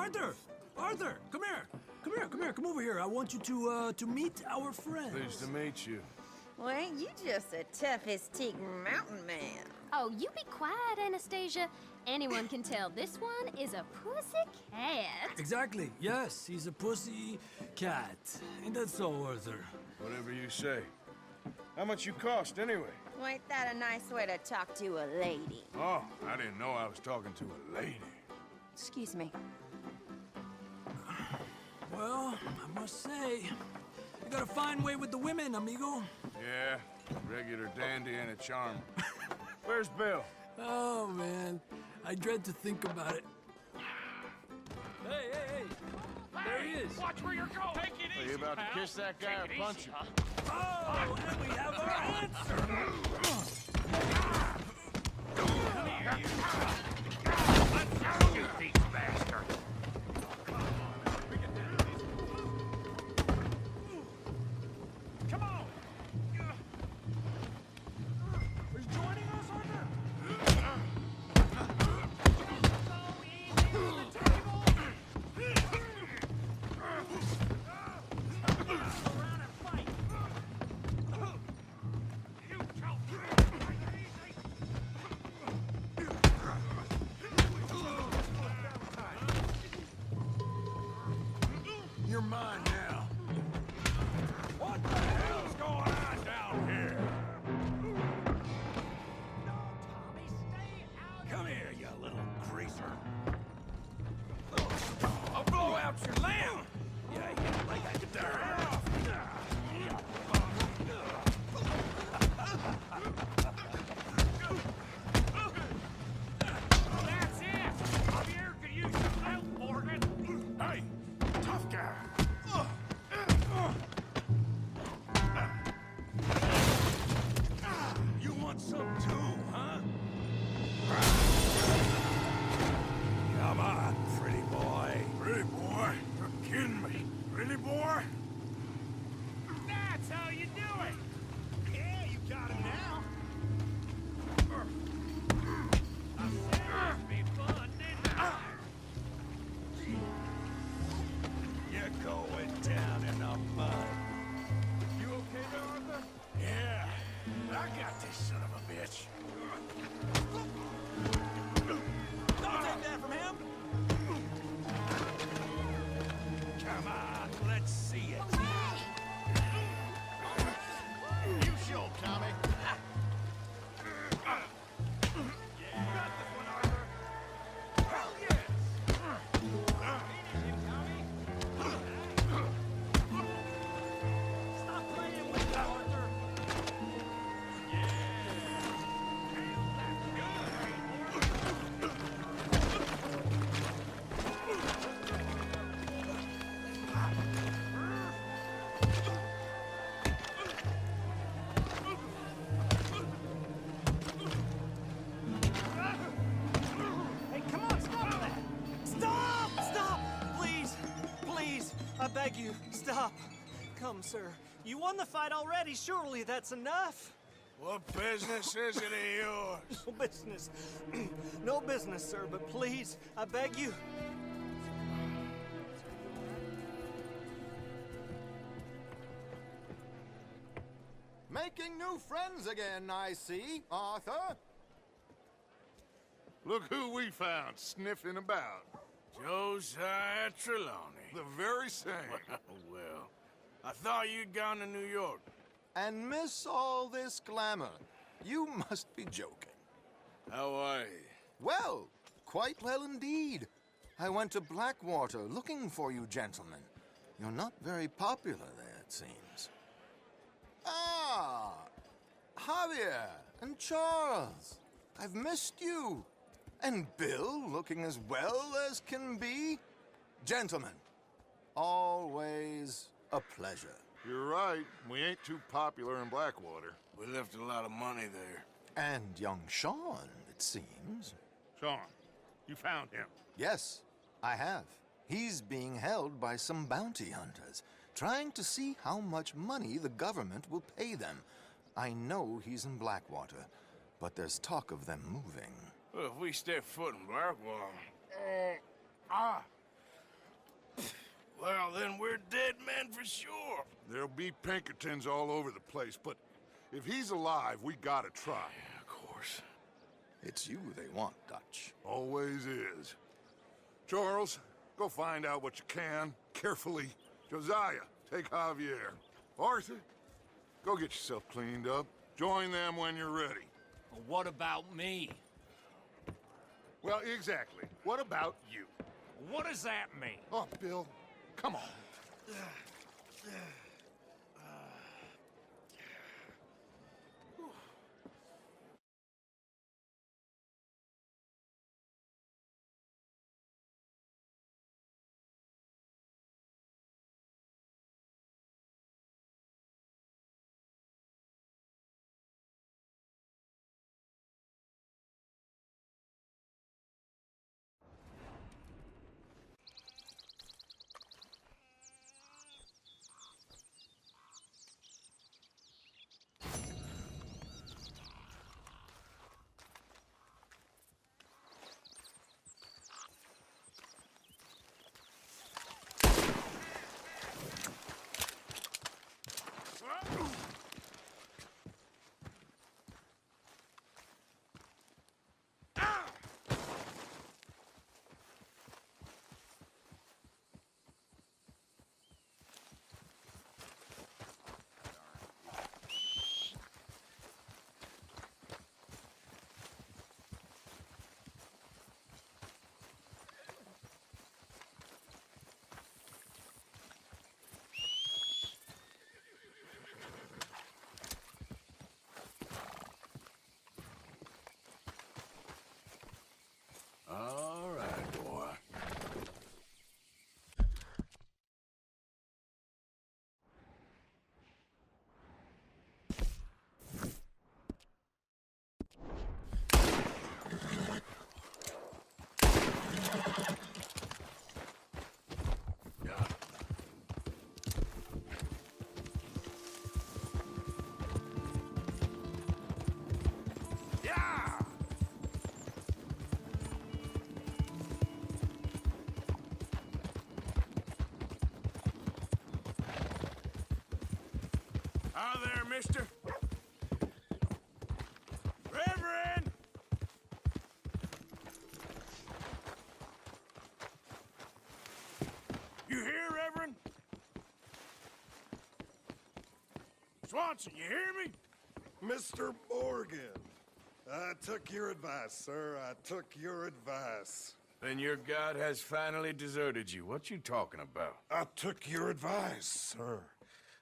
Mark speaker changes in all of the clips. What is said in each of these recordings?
Speaker 1: Arthur! Arthur, come here. Come over here. I want you to meet our friends.
Speaker 2: Pleased to meet you.
Speaker 3: Well, ain't you just the toughest teak mountain man?
Speaker 4: Oh, you be quiet, Anastasia. Anyone can tell this one is a pussy cat.
Speaker 1: Exactly. Yes, he's a pussy cat. Ain't that so, Arthur?
Speaker 2: Whatever you say. How much you cost, anyway?
Speaker 3: Well, ain't that a nice way to talk to a lady?
Speaker 2: Oh, I didn't know I was talking to a lady.
Speaker 3: Excuse me.
Speaker 1: Well, I must say, you got a fine way with the women, amigo.
Speaker 2: Yeah, regular dandy and a charm. Where's Bill?
Speaker 1: Oh, man. I dread to think about it. Hey! There he is.
Speaker 5: Watch where you're going. Take it easy,
Speaker 2: Are you about
Speaker 5: pal.
Speaker 2: to kiss that guy or punch him?
Speaker 1: Oh, and we have our answer.
Speaker 5: Come here, you. Let's shoot these bastards. Come on. Are you joining us, Arthur?
Speaker 1: You're mine now.
Speaker 5: What the hell's going on down here? No, Tommy, stay out. Come here, you little greaser. I'll blow out your lamp. Yeah, like I did there. That's it. Javier could use some help, Morgan. Hey, tough guy. You want some too, huh? Come on, pretty boy. Pretty boy? You're kidding me. Pretty boy? That's how you do it. Yeah, you got him now. I said it'd be fun, didn't I? You're going down in the mud. You okay there, Arthur? Yeah. I got this son of a bitch. Don't take that from him. Come on, let's see it. You show him, Tommy. Yeah. Got this one, Arthur. Hell yes. Easy, Tommy. Stop playing with that, Arthur. Hey, come on, stop that!
Speaker 6: Stop! Stop! Please, I beg you, stop. Come, sir. You won the fight already. Surely that's enough.
Speaker 2: What business is it of yours?
Speaker 6: No business. No business, sir, but please, I beg you.
Speaker 7: Making new friends again, I see, Arthur.
Speaker 2: Look who we found sniffing about. Josiah Trelawney. The very same. Well, I thought you'd gone to New York.
Speaker 7: And miss all this glamour. You must be joking.
Speaker 2: How are you?
Speaker 7: Well, quite well indeed. I went to Blackwater looking for you gentlemen. You're not very popular there, it seems. Ah, Javier and Charles. I've missed you. And Bill looking as well as can be. Gentlemen, always a pleasure.
Speaker 2: You're right. We ain't too popular in Blackwater. We left a lot of money there.
Speaker 7: And young Sean, it seems.
Speaker 5: Sean, you found him.
Speaker 7: Yes, I have. He's being held by some bounty hunters, trying to see how much money the government will pay them. I know he's in Blackwater, but there's talk of them moving.
Speaker 2: Well, if we step foot in Blackwater... sure. There'll be Pinkertons all over the place, but if he's alive, we gotta try.
Speaker 5: Yeah, of course.
Speaker 7: It's you they want, Dutch.
Speaker 2: Always is. Charles, go find out what you can, carefully. Josiah, take Javier. Arthur, go get yourself cleaned up. Join them when you're ready.
Speaker 1: Well, what about me?
Speaker 2: Well, exactly. What about you?
Speaker 1: What does that mean?
Speaker 2: Oh, Bill, come on. All right, boy. Yeah! Hi there, mister. Reverend! You hear, Reverend? Swanson, you hear me?
Speaker 5: Mr. Morgan, I took your advice, sir. I took your advice.
Speaker 2: Then your God has finally deserted you. What you talking about?
Speaker 5: I took your advice, sir.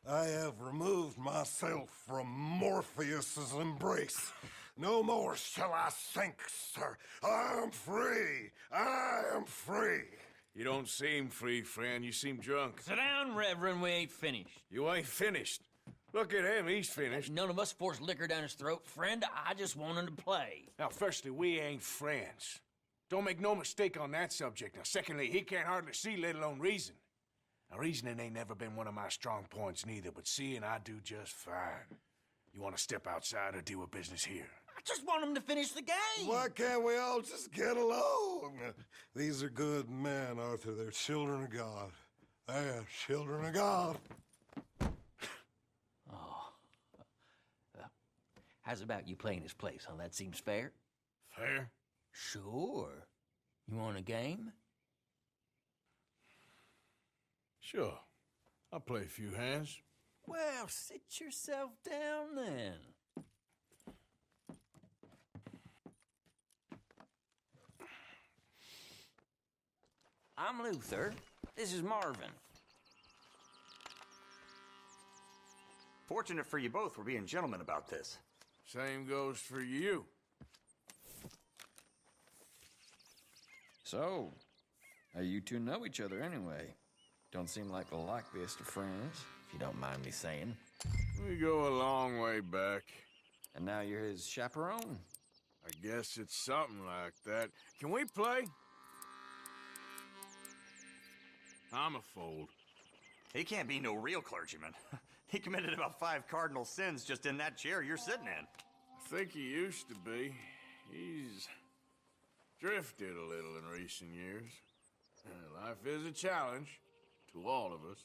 Speaker 5: I have removed myself from Morpheus's embrace. No more shall I sink, sir. I am free. I am free.
Speaker 2: You don't seem free, friend. You seem drunk.
Speaker 8: Sit down, Reverend. We ain't finished.
Speaker 2: You ain't finished. Look at him. He's finished.
Speaker 8: None of us forced liquor down his throat. Friend, I just want him to play.
Speaker 2: Now, firstly, we ain't friends. Don't make no mistake on that subject. Now, secondly, he can't hardly see, let alone reason. Now, reasoning ain't never been one of my strong points neither, but seeing I do just fine. You want to step outside or deal with business here?
Speaker 8: I just want him to finish the game.
Speaker 5: Why can't we all just get along? These are good men, Arthur. They're children of God. They're children of God.
Speaker 8: How's about you playing his place, huh? That seems fair?
Speaker 2: Fair?
Speaker 8: Sure. You want a game?
Speaker 2: Sure. I'll play a few hands.
Speaker 8: Well, sit yourself down then. I'm Luther. This is Marvin.
Speaker 9: Fortunate for you both, we're being gentlemen about this.
Speaker 2: Same goes for you.
Speaker 10: So, how you two know each other anyway? Don't seem like the likeliest of friends, if you don't mind me saying.
Speaker 2: We go a long way back.
Speaker 10: And now you're his chaperone?
Speaker 2: I guess it's something like that. Can we play? I'm a fold.
Speaker 9: He can't be no real clergyman. He committed about 5 cardinal sins just in that chair you're sitting in.
Speaker 2: I think he used to be. He's drifted a little in recent years. Life is a challenge to all of us.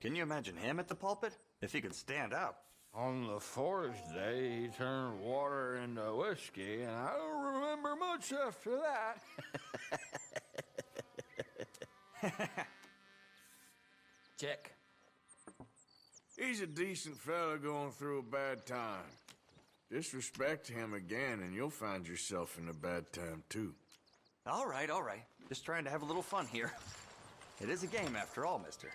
Speaker 9: Can you imagine him at the pulpit? If he could stand up.
Speaker 10: On the fourth day, he turned water into whiskey, and I don't remember much after that. Check.
Speaker 2: He's a decent fella going through a bad time. Disrespect him again, and you'll find yourself in a bad time, too.
Speaker 9: All right, all right. Just trying to have a little fun here. It is a game after all, mister.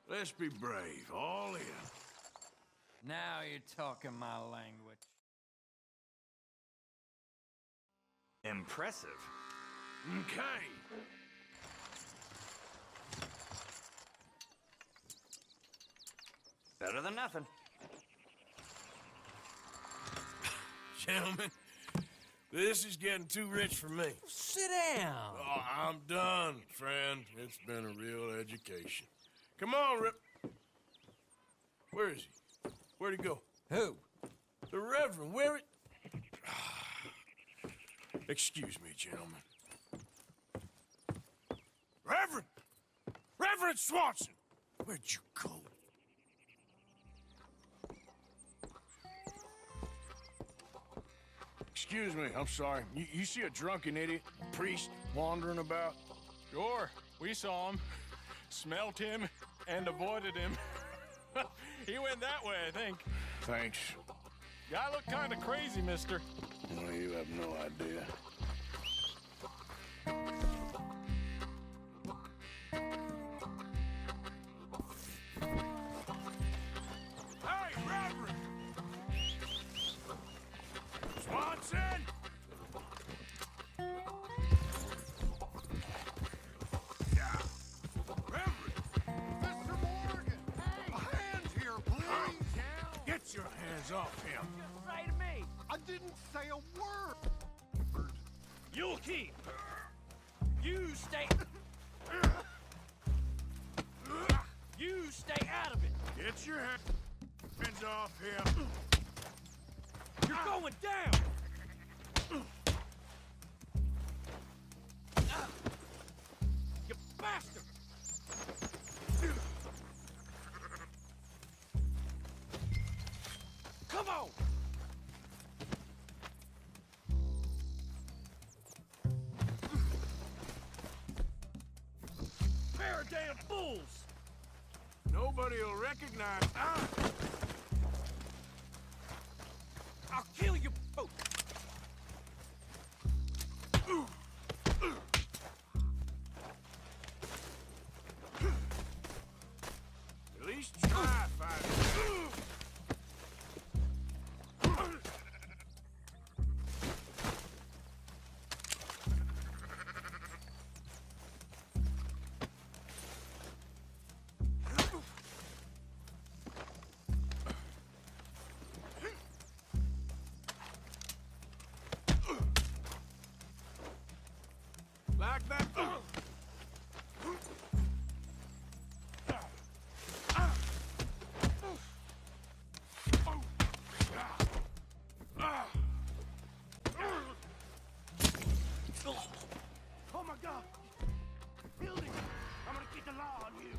Speaker 2: Let's be brave, all in.
Speaker 10: Now you're talking my language.
Speaker 9: Impressive.
Speaker 2: Okay.
Speaker 9: Better than nothing.
Speaker 2: Gentlemen, this is getting too rich for me.
Speaker 1: Sit down.
Speaker 2: Oh, I'm done, friend. It's been a real education. Come on, Rip. Where is he? Where'd he go?
Speaker 1: Who?
Speaker 2: The Reverend. Where it? Excuse me, gentlemen. Reverend! Reverend Swanson! Where'd you go? Excuse me, I'm sorry. You see a drunken idiot, priest, wandering about?
Speaker 11: Sure, we saw him, smelt him, and avoided him. He went that way, I think.
Speaker 2: Thanks.
Speaker 11: Guy looked kind of crazy, mister.
Speaker 2: Well, you have no idea. Hey, Reverend! Swanson! Yeah. Reverend!
Speaker 5: Mr. Morgan! A hand here, please!
Speaker 2: Get your hands off him!
Speaker 6: Say to me,
Speaker 5: I didn't say a word!
Speaker 6: you'll keep. You stay. You stay out of it.
Speaker 2: Get your hands off him!
Speaker 6: You're going down. You bastard. Come on. Pair of damn fools.
Speaker 2: Nobody will recognize.
Speaker 6: I'll kill you both.
Speaker 2: At least try fighting. Like that.
Speaker 6: Oh my God! Building! I'm gonna get the law on you!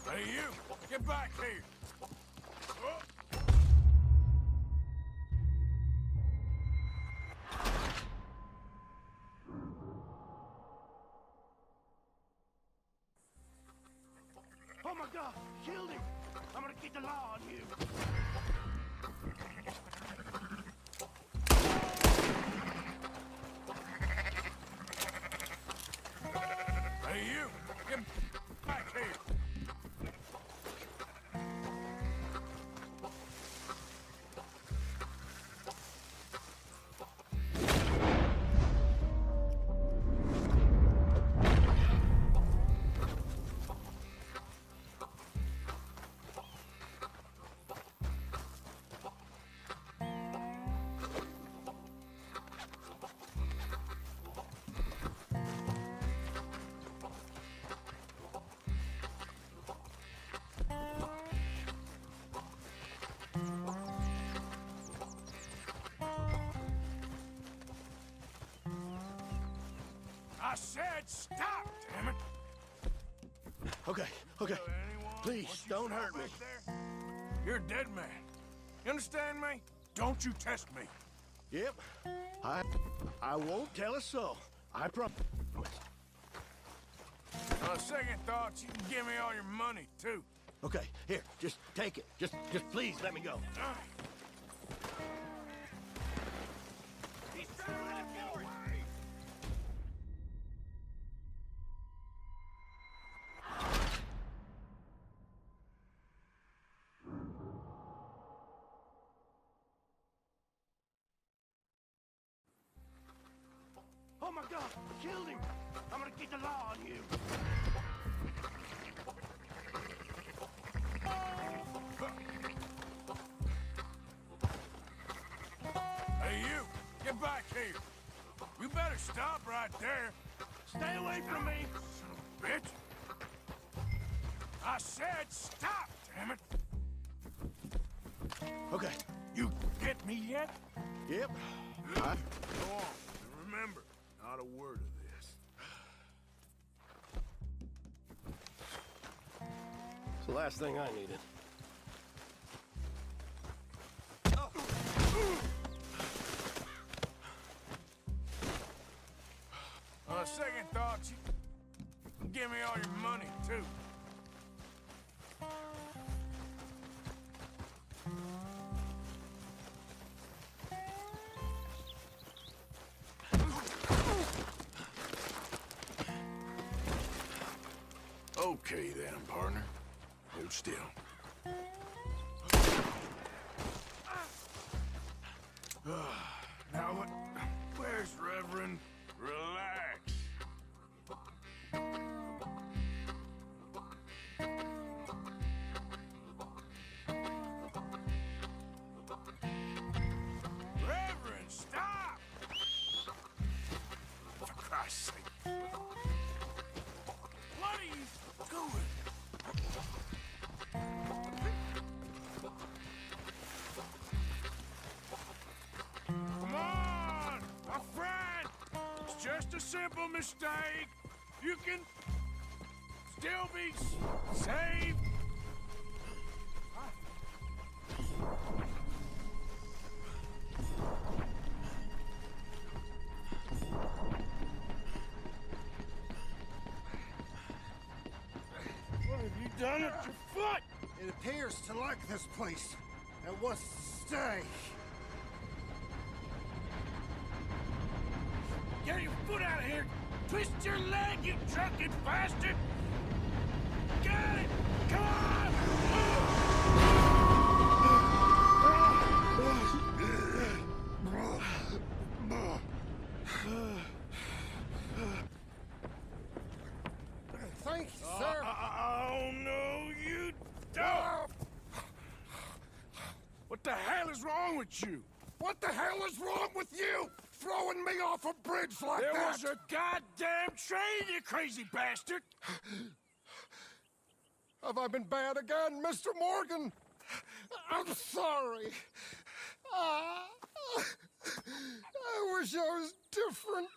Speaker 2: Hey, you! Get back here!
Speaker 6: Oh my God! Killed him! I'm gonna get the law on you!
Speaker 2: Hey, you! I said stop, damn it!
Speaker 1: Okay, okay. Please,
Speaker 2: What you
Speaker 1: don't
Speaker 2: saw
Speaker 1: hurt me.
Speaker 2: back there? You're a dead man. You understand me? Don't you test me.
Speaker 1: Yep. I won't tell a soul. I promise.
Speaker 2: On second thoughts, you can give me all your money, too.
Speaker 1: Okay, here, just take it. Just please let me go.
Speaker 2: He's trying to run it forward.
Speaker 1: Oh my God! I killed him! I'm gonna get the law on you.
Speaker 2: Hey, you! Get back here! You better stop right there!
Speaker 1: Stay away from me!
Speaker 2: Son of a bitch! I said stop, damn it!
Speaker 1: Okay.
Speaker 2: You get me yet?
Speaker 1: Yep.
Speaker 2: Go on. And remember, not a word of this.
Speaker 1: It's the last thing I needed.
Speaker 2: On second thoughts, you can give me all your money, too. Okay then, partner. Hold still. Now what? Where's Reverend? Relax. Reverend, stop! For Christ's sake. What are you doing? Come on, my friend. It's just a simple mistake. You can still be saved. What have you done at your foot?
Speaker 5: It appears to like this place and wants to stay.
Speaker 2: Get your foot out of here! Twist your leg, you drunken bastard! Get it! Come on!
Speaker 5: Thank you, sir.
Speaker 2: Oh, no, you don't! What the hell is wrong with you?
Speaker 5: What the hell is wrong with you? Throwing me off a bridge like
Speaker 2: There
Speaker 5: that?
Speaker 2: was a goddamn train, you crazy bastard!
Speaker 5: Have I been bad again, Mr. Morgan? I'm sorry. I wish I was different.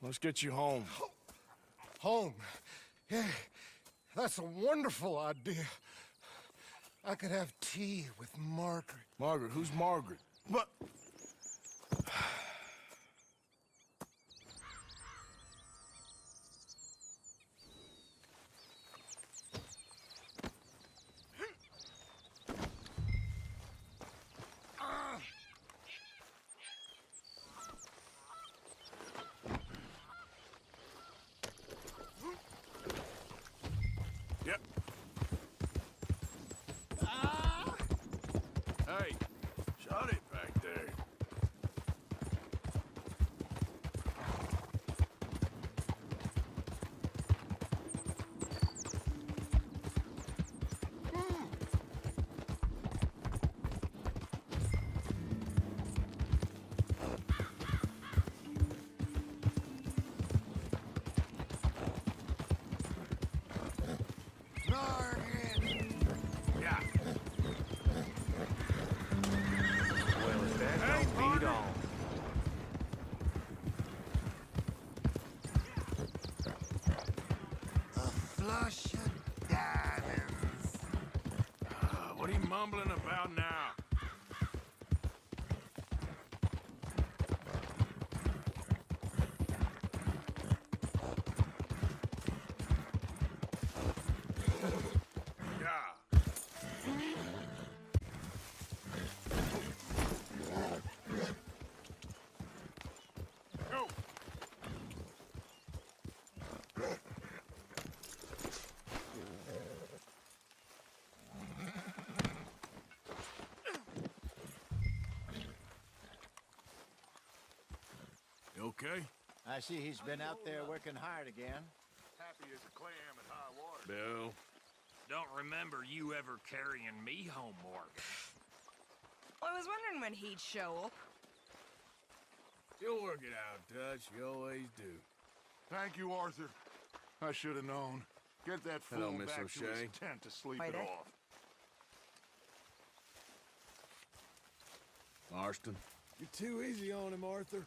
Speaker 2: Let's get you home.
Speaker 5: Home? Yeah, that's a wonderful idea. I could have tea with Margaret.
Speaker 2: Margaret? Who's Margaret? What? Yep. Hey, shut it back there.
Speaker 5: Margaret!
Speaker 2: Yeah. mumbling about now? Yeah. Go. You okay?
Speaker 12: I see he's been out there working hard again.
Speaker 2: Happy as a clam at high water.
Speaker 13: Bill, don't remember you ever carrying me home, Morgan.
Speaker 14: Well, I was wondering when he'd show up.
Speaker 2: You'll work it out, Dutch. You always do.
Speaker 5: Thank you, Arthur. I should have known. Get that fool
Speaker 2: Hello, Miss
Speaker 5: back to
Speaker 2: O'Shea.
Speaker 5: his tent to sleep
Speaker 14: Right
Speaker 5: it
Speaker 14: there.
Speaker 5: off.
Speaker 2: Marston.
Speaker 1: You're too easy on him, Arthur.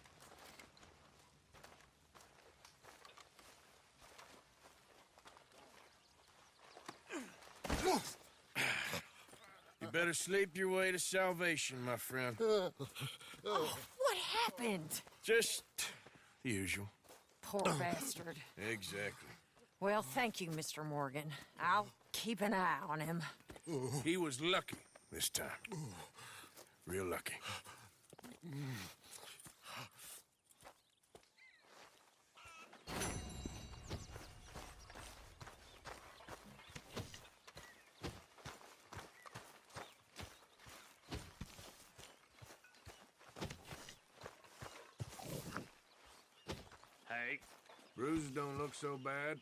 Speaker 2: You better sleep your way to salvation, my friend.
Speaker 3: Oh, what happened?
Speaker 2: Just the usual.
Speaker 3: Poor bastard.
Speaker 2: Exactly.
Speaker 3: Well, thank you, Mr. Morgan. I'll keep an eye on him.
Speaker 2: He was lucky this time. Real lucky.
Speaker 13: Hey.
Speaker 2: Bruises don't look so bad.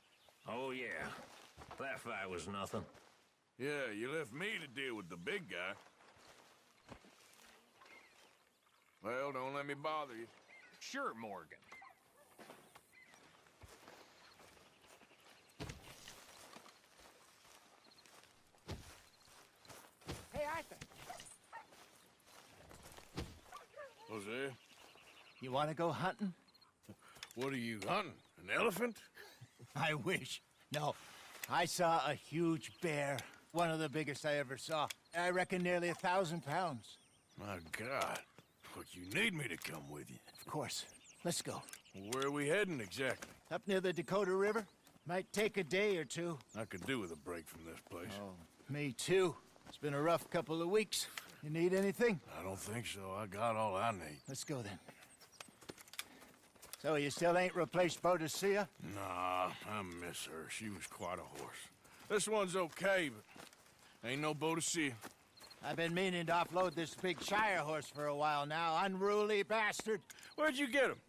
Speaker 13: Oh, yeah. That fight was nothing.
Speaker 2: Yeah, you left me to deal with the big guy. Well, don't let me bother you.
Speaker 13: Sure, Morgan.
Speaker 12: Hey, Arthur.
Speaker 2: Jose,
Speaker 12: You want to go hunting?
Speaker 2: what are you hunting? An elephant?
Speaker 12: I wish. No. I saw a huge bear. One of the biggest I ever saw. I reckon nearly 1,000 pounds.
Speaker 2: My God. Look, you need me to come with you.
Speaker 12: Of course. Let's go.
Speaker 2: Where are we heading exactly?
Speaker 12: Up near the Dakota River. Might take a day or two.
Speaker 2: I could do with a break from this place.
Speaker 12: Oh, me too. It's been a rough couple of weeks. You need anything?
Speaker 2: I don't think so. I got all I need.
Speaker 12: Let's go then. So you still ain't replaced Boadicea?
Speaker 2: Nah, I miss her. She was quite a horse. This one's okay, but ain't no Boadicea.
Speaker 12: I've been meaning to offload this big Shire horse for a while now. Unruly bastard.
Speaker 2: Where'd you get him?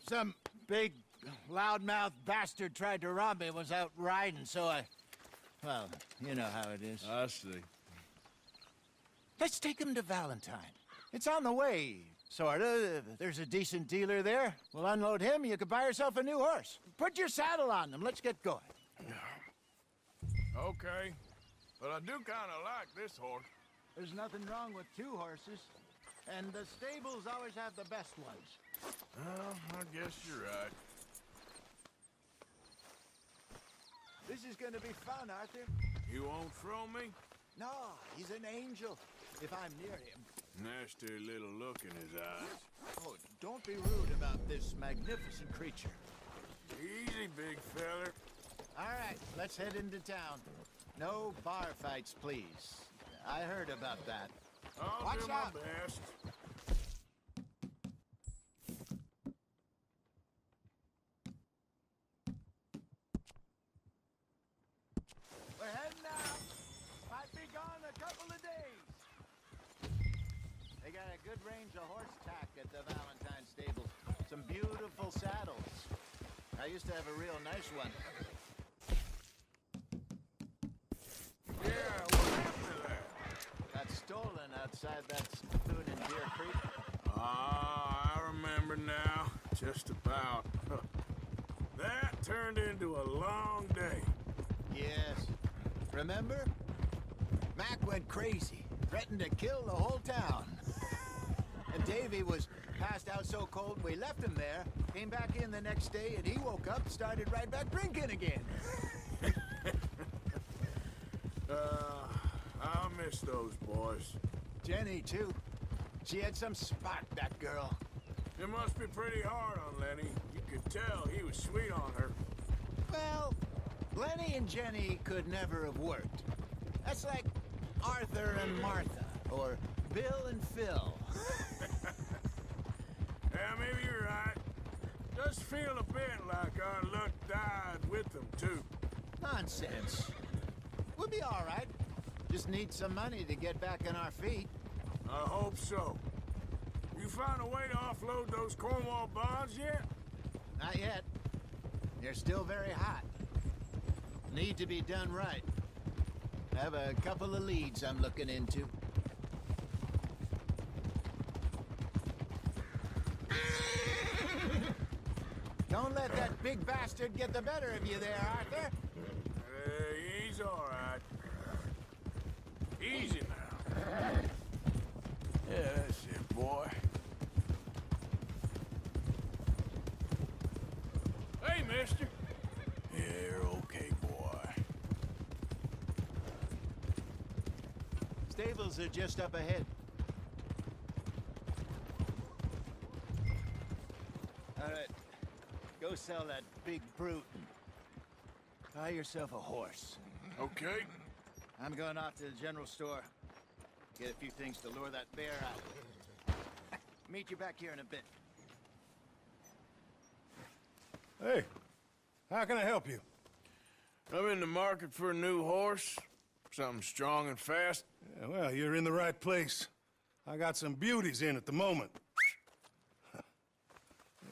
Speaker 12: Some big, loudmouth bastard tried to rob me, was out riding, so I... Well, you know how it is.
Speaker 2: I see.
Speaker 12: Let's take him to Valentine. It's on the way, sorta. There's a decent dealer there. We'll unload him, you could buy yourself a new horse. Put your saddle on them, let's get going.
Speaker 2: Okay, but I do kind of like this horse.
Speaker 12: There's nothing wrong with two horses. And the stables always have the best ones.
Speaker 2: Well, I guess you're right.
Speaker 12: This is gonna be fun, Arthur.
Speaker 2: You won't throw me?
Speaker 12: No, he's an angel, if I'm near him.
Speaker 2: Nasty little look in his eyes.
Speaker 12: Oh, don't be rude about this magnificent creature.
Speaker 2: Easy, big feller.
Speaker 12: All right, let's head into town. No bar fights, please. I heard about that.
Speaker 2: I'll
Speaker 12: Watch
Speaker 2: do
Speaker 12: out.
Speaker 2: my best.
Speaker 12: We're heading out. Might be gone a couple of days. They got a good range of horse tack at the Valentine stables. Some beautiful saddles. I used to have a real nice one.
Speaker 2: Yeah, what happened to that?
Speaker 12: Got stolen outside that spoon in Deer Creek.
Speaker 2: Ah, I remember now. Just about. That turned into a long day.
Speaker 12: Yes. Remember? Mac went crazy, threatened to kill the whole town. And Davy was passed out so cold we left him there, came back in the next day, and he woke up, started right back drinking again.
Speaker 2: I'll miss miss those boys.
Speaker 12: Jenny, too. She had some spark, that girl.
Speaker 2: It must be pretty hard on Lenny. You could tell he was sweet on her.
Speaker 12: Well, Lenny and Jenny could never have worked. That's like Arthur and Martha, or Bill and Phil.
Speaker 2: Yeah, maybe you're right. Does feel a bit like our luck died with them, too.
Speaker 12: Nonsense. We'll be all right. Just need some money to get back on our feet.
Speaker 2: I hope so. You find a way to offload those Cornwall bonds yet?
Speaker 12: Not yet. They're still very hot. Need to be done right. I have a couple of leads I'm looking into. Don't let that big bastard get the better of you there, Arthur.
Speaker 2: He's all right. Easy now. Yeah, that's it, boy. Hey, mister. Yeah, you're okay, boy.
Speaker 12: Stables are just up ahead. All right. Go sell that big brute and buy yourself a horse.
Speaker 2: Okay.
Speaker 12: I'm going off to the general store. Get a few things to lure that bear out. Meet you back here in a bit.
Speaker 5: Hey, how can I help you?
Speaker 2: I'm in the market for a new horse. Something strong and fast.
Speaker 5: Yeah, well, you're in the right place. I got some beauties in at the moment.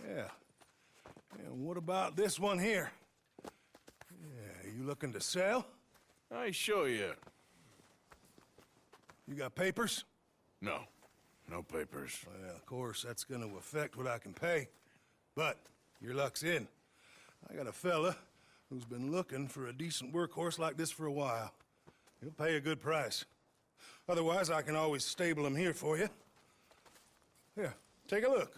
Speaker 5: Yeah. And what about this one here? Yeah, you looking to sell?
Speaker 2: I show you.
Speaker 5: You got papers?
Speaker 2: No. No papers.
Speaker 5: Well, of course, that's gonna affect what I can pay. But your luck's in. I got a fella who's been looking for a decent workhorse like this for a while. He'll pay a good price. Otherwise, I can always stable him here for you. Here, take a look.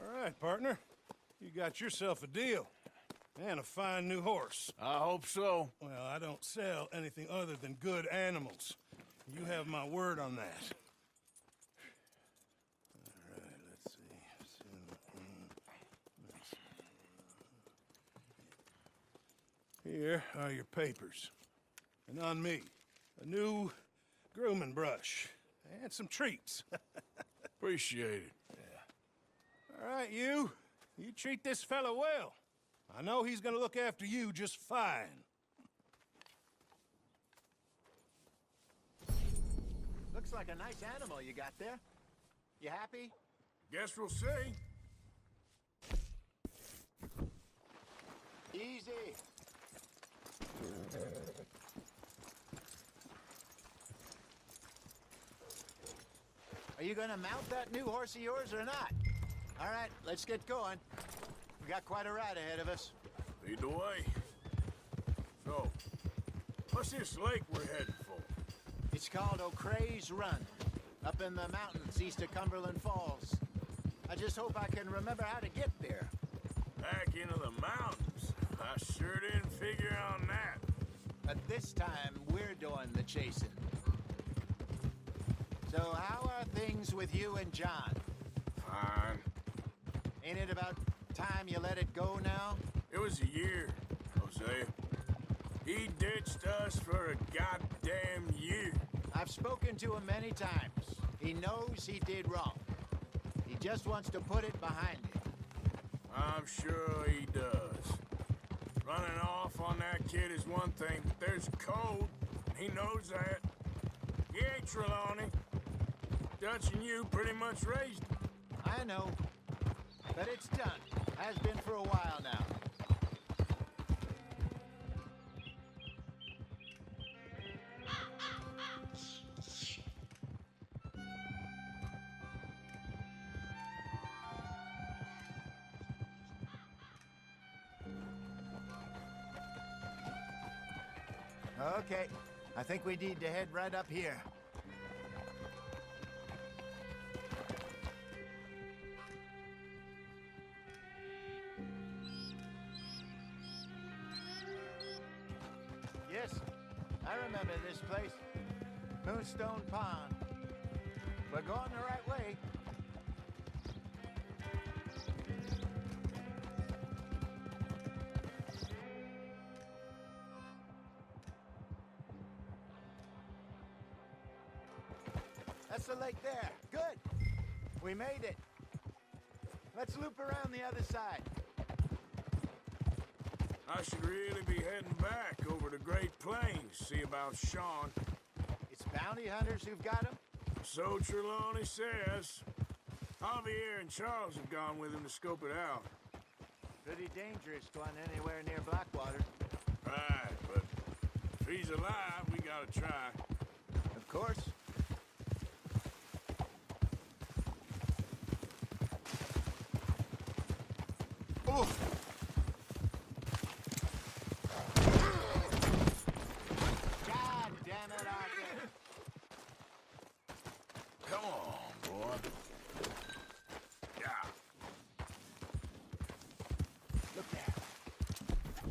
Speaker 5: All right, partner. You got yourself a deal. And a fine new horse.
Speaker 2: I hope so.
Speaker 5: Well, I don't sell anything other than good animals. You have my word on that. All right, let's see. Here are your papers. And on me, a new grooming brush. And some treats.
Speaker 2: Appreciate it.
Speaker 5: All right, you treat this fella well. I know he's gonna look after you just fine.
Speaker 12: Looks like a nice animal you got there. You happy?
Speaker 2: Guess we'll see.
Speaker 12: Are you gonna mount that new horse of yours or not? All right, let's get going. We got quite a ride ahead of us.
Speaker 2: Lead the way. So, what's this lake we're heading for?
Speaker 12: It's called O'Creagh's Run, up in the mountains east of Cumberland Falls. I just hope I can remember how to get there.
Speaker 2: Back into the mountains? I sure didn't figure on that.
Speaker 12: But this time, we're doing the chasing. So how are things with you and John?
Speaker 2: Fine.
Speaker 12: Ain't it about time you let it go now?
Speaker 2: It was a year, Hosea. He ditched us for a goddamn year.
Speaker 12: I've spoken to him many times. He knows he did wrong. He just wants to put it behind him.
Speaker 2: I'm sure he does. Running off on that kid is one thing, but there's a code. He knows that. He ain't Trelawney. Dutch and you pretty much raised him.
Speaker 12: I know. But it's done. Has been for a while now. Okay, I think we need to head right up here. Yes, I remember this place. Moonstone Pond. We're going the right way. That's the lake there. Good. We made it. Let's loop around the other side.
Speaker 2: I should really be heading back over the Great Plains, see about Sean.
Speaker 12: It's bounty hunters who've got him?
Speaker 2: So Trelawney says. Javier and Charles have gone with him to scope it out.
Speaker 12: Pretty dangerous going anywhere near Blackwater.
Speaker 2: Right, but if he's alive, we gotta try.
Speaker 12: Of course.
Speaker 2: Oh!
Speaker 12: God damn it, Arthur.
Speaker 2: Come on, boy. Yeah.
Speaker 12: Look there.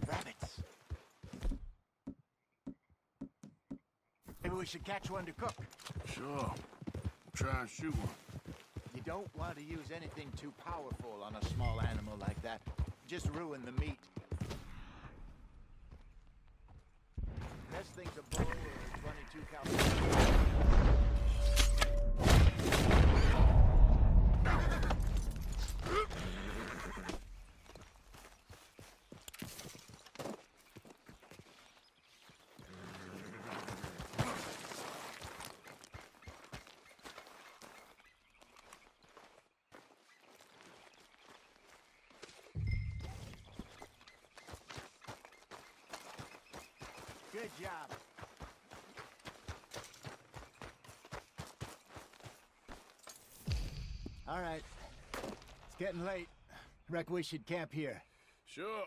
Speaker 12: Rabbits. Maybe we should catch one to cook.
Speaker 2: Sure. Try and shoot one.
Speaker 12: You don't want to use anything too powerful on a small animal like that. Just ruin the meat. Best thing's a bull or 22 caliber. Good job. All right. It's getting late. Reckon we should camp here.
Speaker 2: Sure.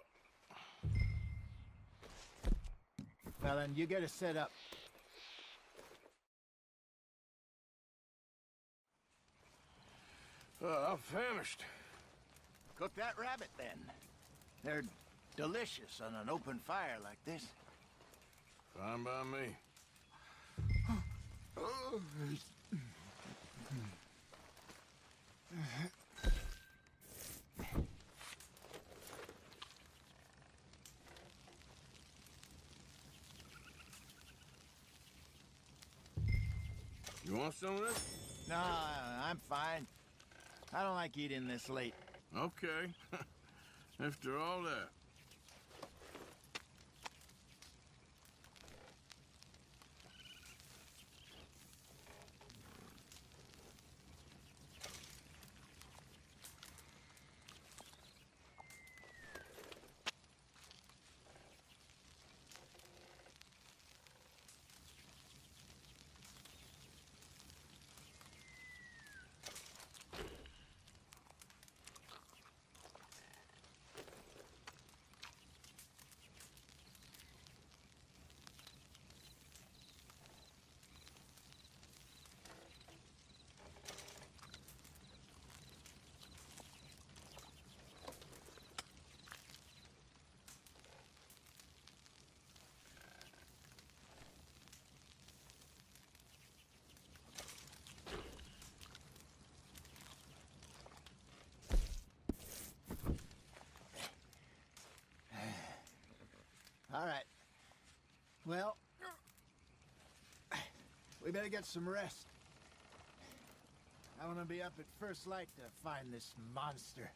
Speaker 12: Well, then, you get us set up.
Speaker 2: I'm famished.
Speaker 12: Cook that rabbit, then. They're delicious on an open fire like this.
Speaker 2: Fine by me. You want some of this?
Speaker 12: No, I'm fine. I don't like eating this late.
Speaker 2: Okay. After all that.
Speaker 12: All right. Well, we better get some rest. I want to be up at first light to find this monster.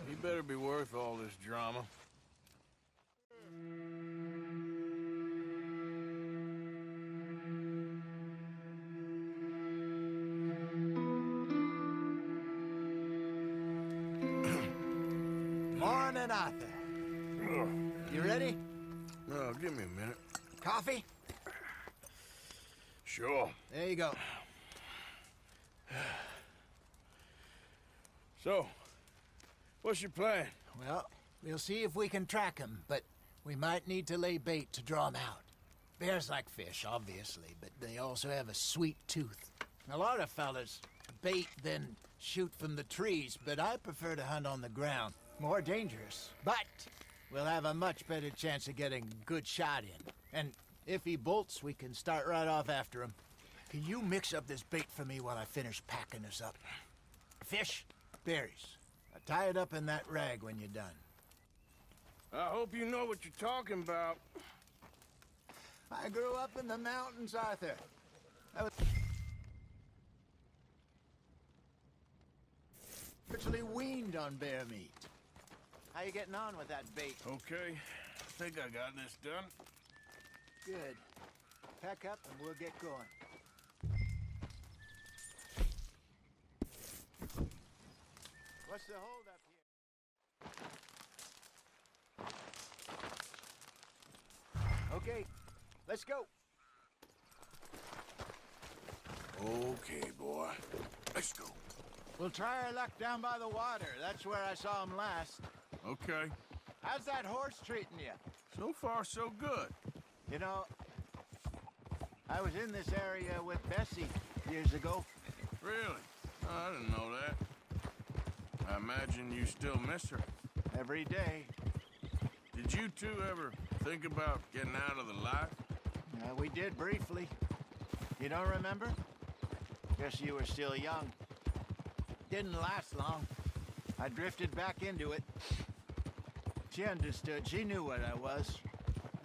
Speaker 11: He better be worth all this drama.
Speaker 12: Morning, Arthur. You ready?
Speaker 11: Oh, give me a minute.
Speaker 12: Coffee?
Speaker 11: Sure.
Speaker 12: There you go.
Speaker 11: So, what's your plan?
Speaker 12: Well, we'll see if we can track him, but we might need to lay bait to draw him out. Bears like fish, obviously, but they also have a sweet tooth. A lot of fellas bait, then shoot from the trees, but I prefer to hunt on the ground. More dangerous, but we'll have a much better chance of getting a good shot in. And if he bolts, we can start right off after him. Can you mix up this bait for me while I finish packing this up? Fish, berries. Tie it up in that rag when you're done.
Speaker 11: I hope you know what you're talking about.
Speaker 12: I grew up in the mountains, Arthur. I was virtually weaned on bear meat. How you getting on with that bait?
Speaker 11: Okay, I think I got this done.
Speaker 12: Good. Pack up and we'll get going. What's the hold up here? Okay, let's go.
Speaker 2: Okay, boy. Let's go.
Speaker 12: We'll try our luck down by the water. That's where I saw him last.
Speaker 11: Okay.
Speaker 12: How's that horse treating you?
Speaker 11: So far, so good.
Speaker 12: You know, I was in this area with Bessie years ago.
Speaker 11: Really? Oh, I didn't know that. I imagine you still miss her.
Speaker 12: Every day.
Speaker 11: Did you two ever think about getting out of the life?
Speaker 12: We did briefly. You don't remember? Guess you were still young. Didn't last long. I drifted back into it. She understood. She knew what I was.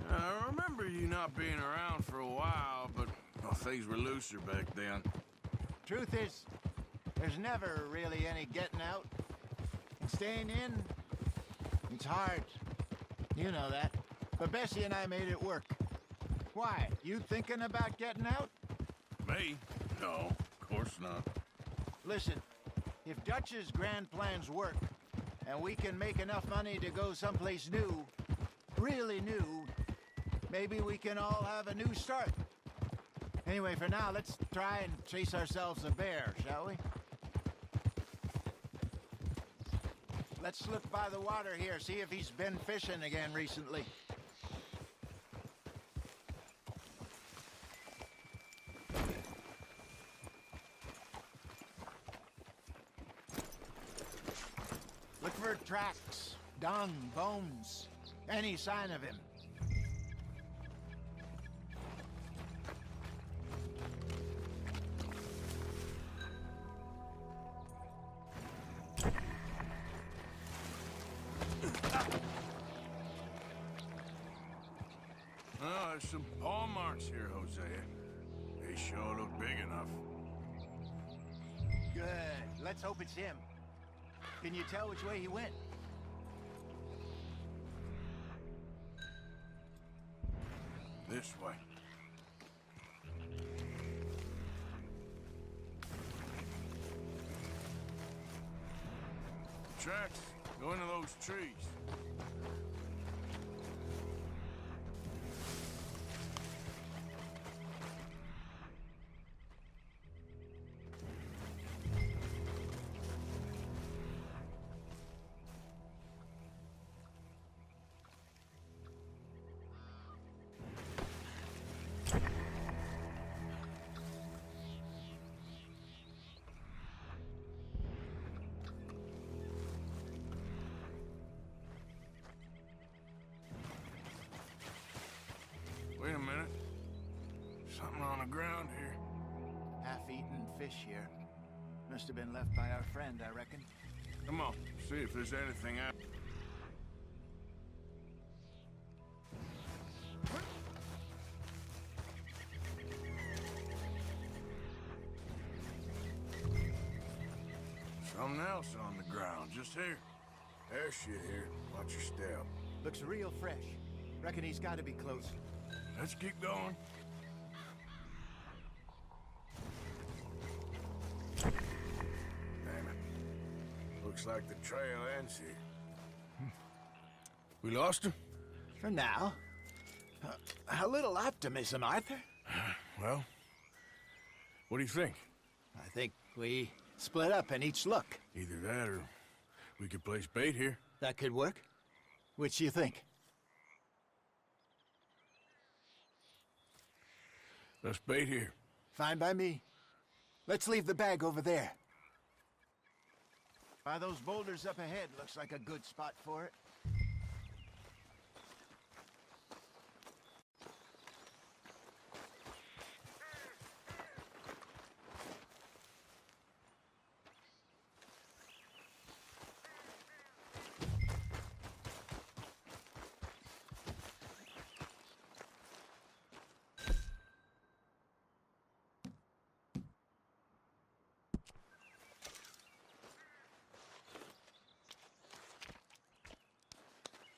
Speaker 11: I remember you not being around for a while, but well, things were looser back then.
Speaker 12: Truth is, there's never really any getting out. And staying in, it's hard. You know that. But Bessie and I made it work. Why? You thinking about getting out?
Speaker 11: Me? No, of course not.
Speaker 12: Listen, if Dutch's grand plans work, and we can make enough money to go someplace new, really new, maybe we can all have a new start. Anyway, for now, let's try and chase ourselves a bear, shall we? Let's look by the water here, see if he's been fishing again recently. Look for tracks, dung, bones, any sign of him.
Speaker 11: Oh, there's some paw marks here, Hosea. They sure look big enough.
Speaker 12: Good. Let's hope it's him. Can you tell which way he went?
Speaker 11: This way. Tracks go into those trees. Wait a minute. Something on the ground here.
Speaker 12: Half-eaten fish here. Must have been left by our friend, I reckon.
Speaker 2: Come on, see if there's anything out. Something else on the ground, just here. There's shit here. Watch your step.
Speaker 12: Looks real fresh. Reckon he's got to be close.
Speaker 2: Let's keep going. Damn it. Looks like the trail ends here. We lost him?
Speaker 12: For now. A little optimism, Arthur.
Speaker 2: Well, what do you think?
Speaker 12: I think we split up and each look.
Speaker 2: Either that or we could place bait here.
Speaker 12: That could work. Which do you think?
Speaker 2: Let's bait here.
Speaker 12: Fine by me. Let's leave the bag over there. By those boulders up ahead, looks like a good spot for it.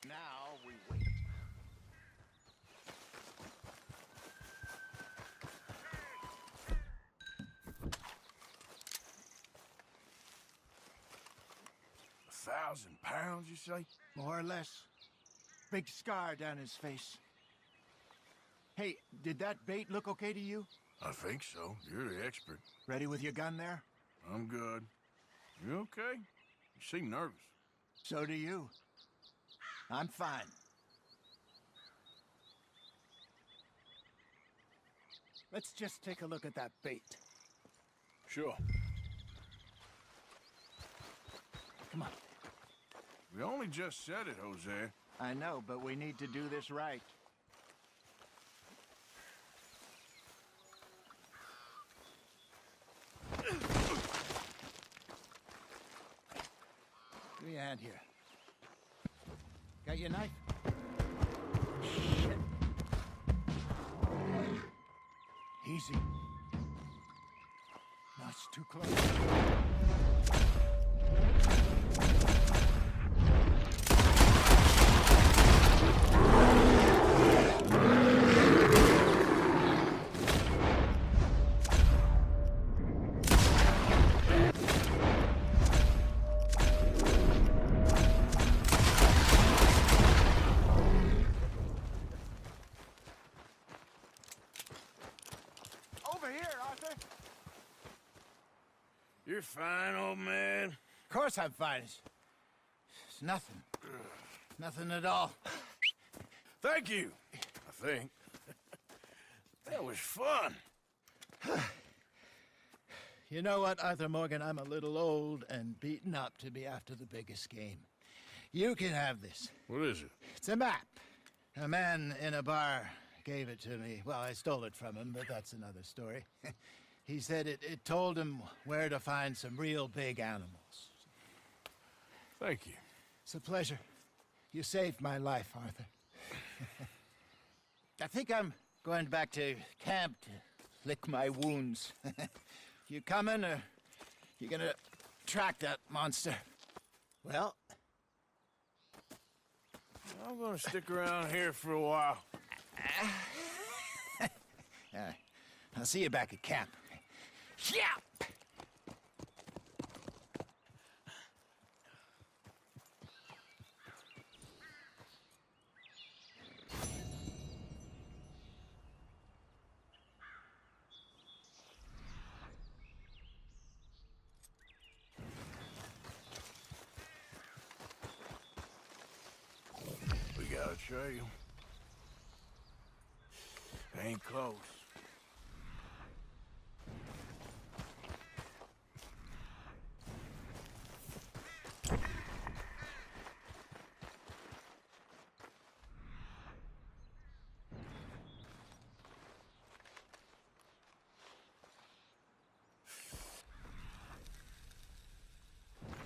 Speaker 12: Now we wait.
Speaker 2: £1,000, you say?
Speaker 12: More or less. Big scar down his face. Hey, did that bait look okay to you?
Speaker 2: I think so. You're the expert.
Speaker 12: Ready with your gun there?
Speaker 2: I'm good. You okay? You seem nervous.
Speaker 12: So do you. I'm fine. Let's just take a look at that bait.
Speaker 2: Sure.
Speaker 12: Come on.
Speaker 2: We only just said it, Jose.
Speaker 12: I know, but we need to do this right. Give me a hand here. Got your knife? Shit. Easy. No, it's too close. Over here, Arthur.
Speaker 2: You're fine, old man.
Speaker 12: Of course I'm fine. It's nothing. Nothing at all.
Speaker 2: Thank you, I think. That was fun.
Speaker 12: You know what, Arthur Morgan? I'm a little old and beaten up to be after the biggest game. You can have this.
Speaker 2: What is it?
Speaker 12: It's a map. A man in a bar gave it to me. Well, I stole it from him, but that's another story. He said it told him where to find some real big animals.
Speaker 2: Thank you.
Speaker 12: It's a pleasure. You saved my life, Arthur. I think I'm going back to camp to lick my wounds. You coming, or you gonna track that monster? Well,
Speaker 2: I'm gonna stick around here for a while.
Speaker 12: all right. I'll see you back at camp. Yeah!
Speaker 2: We got a trail. Ain't close.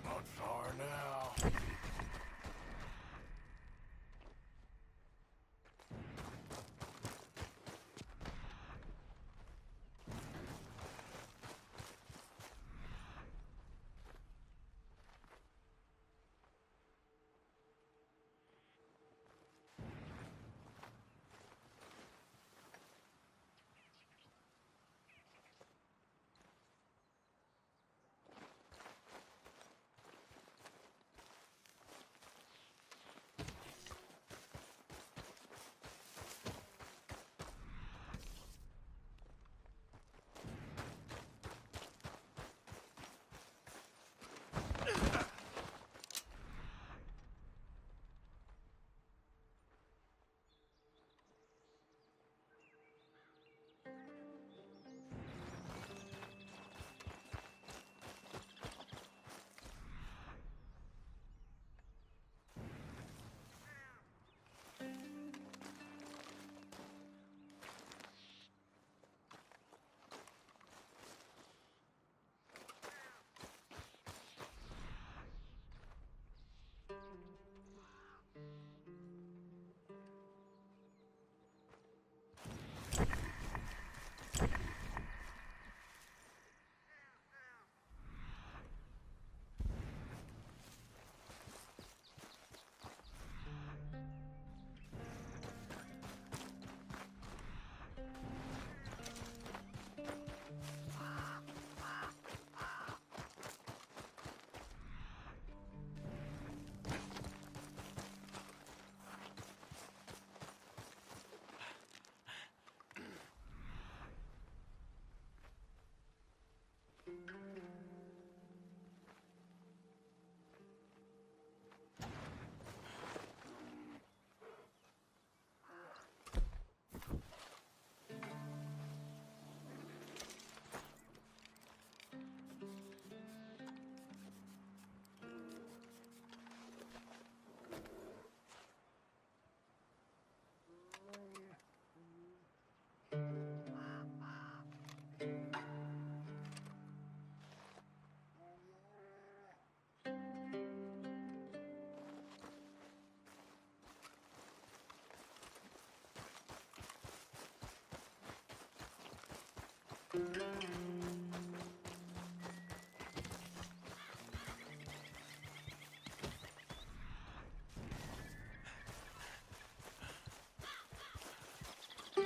Speaker 2: Not far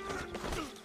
Speaker 5: Ugh!